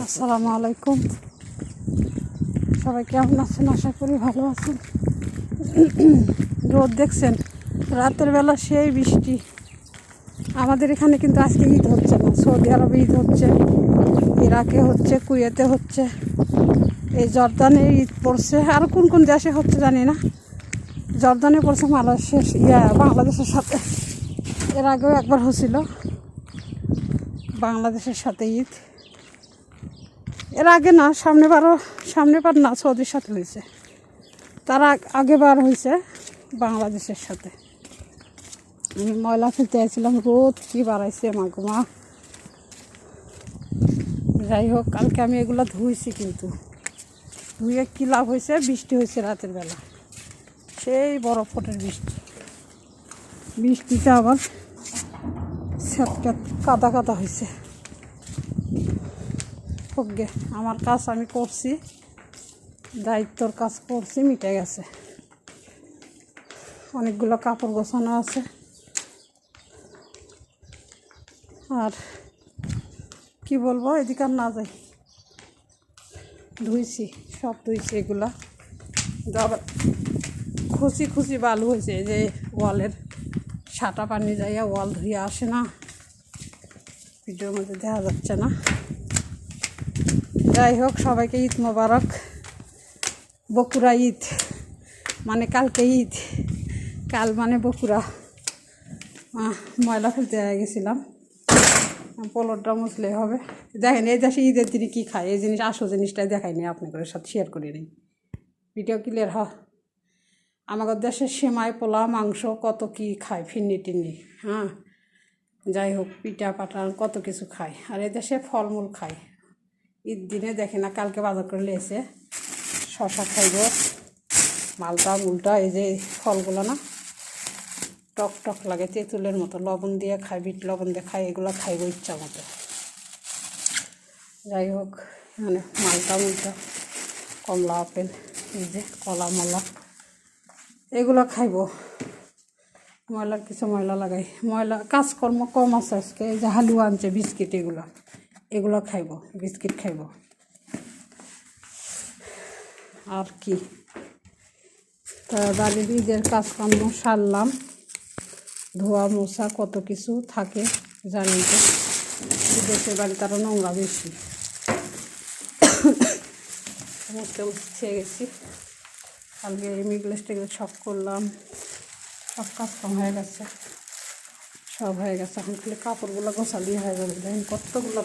আসসালামু আলাইকুম। সবাই কেমন আছেন? আশা করি ভালো আছেন। রোদ দেখছেন, রাতের বেলা সেই বৃষ্টি। আমাদের এখানে কিন্তু আজকে ঈদ হচ্ছে না, সৌদি আরবে ঈদ হচ্ছে, ইরাকে হচ্ছে, কুয়েতে হচ্ছে, এই জর্দানে ঈদ পড়ছে, আর কোন কোন দেশে হচ্ছে জানি না। জর্দানে পড়ছে মালয়েশিয়া বাংলাদেশের সাথে, এর আগেও একবার হয়েছিল বাংলাদেশের সাথে ঈদ। এর আগে না, সামনেবার না, সৌদির সাথে হয়েছে, তার আগেবার হয়েছে বাংলাদেশের সাথে। আমি ময়লা ফেলতে আসছিলাম, রোদ কি বাড়াইছে মা। যাই হোক, কালকে আমি এগুলো ধুইছি, কিন্তু ধুয়ে কী লাভ হয়েছে? বৃষ্টি হয়েছে রাতের বেলা, সেই বরফ ফোটের বৃষ্টিতে আবার কাদা কাদা হয়েছে। হোক গে, আমার কাজ আমি করছি, দায়িত্বর কাজ করছি, মিটে গেছে। অনেকগুলো কাপড় গোছানো আছে, আর কি বলবো, এদিকে আর না যাই, ধুইছি, সব ধুইছি। এগুলা আবার খুশি বালু হয়েছে, যে ওয়ালের সাটা পানি যাইয়া ওয়াল ধুয়ে আসে না, ভিডিওর মধ্যে দেখা যাচ্ছে না। যাই হোক, সবাইকে ঈদ মোবারক। বকুড়া ঈদ মানে কালকে ঈদ, কাল মানে বকুড়া। ময়লা ফেলতে গেছিলাম, পোলরটা মুছলে হবে। দেখেন এই দেশে ঈদের দিনে কী খায়, এই জিনিস আসল জিনিসটাই দেখায়নি, আপনাদের সাথে শেয়ার করে নিই, ভিডিও ক্লিয়ার হয়। আমাদের দেশের সেমাই, পোলা, মাংস, কত কি খায়, ফিন্নি টিন্নি। যাই হোক, পিঠা পাঠা কত কিছু খায়, আর এই দেশে ফলমূল খায়। ঈদ দিনে দেখে না, কালকে বাজার করে নিয়েছে, শশা খাইব, মালটা মুলটা, এই যে ফলগুলো না টক টক লাগে, তেঁতুলের মতো, লবণ দিয়ে খায়, বিট লবণ দিয়ে খায়, এগুলো খাইব ইচ্ছা মতো। যাই হোক, মানে মালটা মুলটা, কমলা, আপেল, এই যে কলা মলা, এগুলো খাইব। ময়লার কিছু ময়লা লাগাই, ময়লা কাজকর্ম কম আছে আজকে। এই যে হালুয়া আনছে, বিস্কিট, এগুলো খাইব, বিস্কিট খাইব। আর কি, বাড়ির ঈদের কাজকর্ম সারলাম, ধোয়া মোছা কত কিছু থাকে, জানি তো। দেশের বাড়িতে আরও নোংরা বেশি, মুছতে গেছি কালকে, মিগলেস টেগলেস সব করলাম, সব কাজকর্ম হয়ে গেছে, সব হয়ে গেছে। এখন খালি কাপড়গুলো গোছালি হয়ে যাবে। দেখেন কতগুলো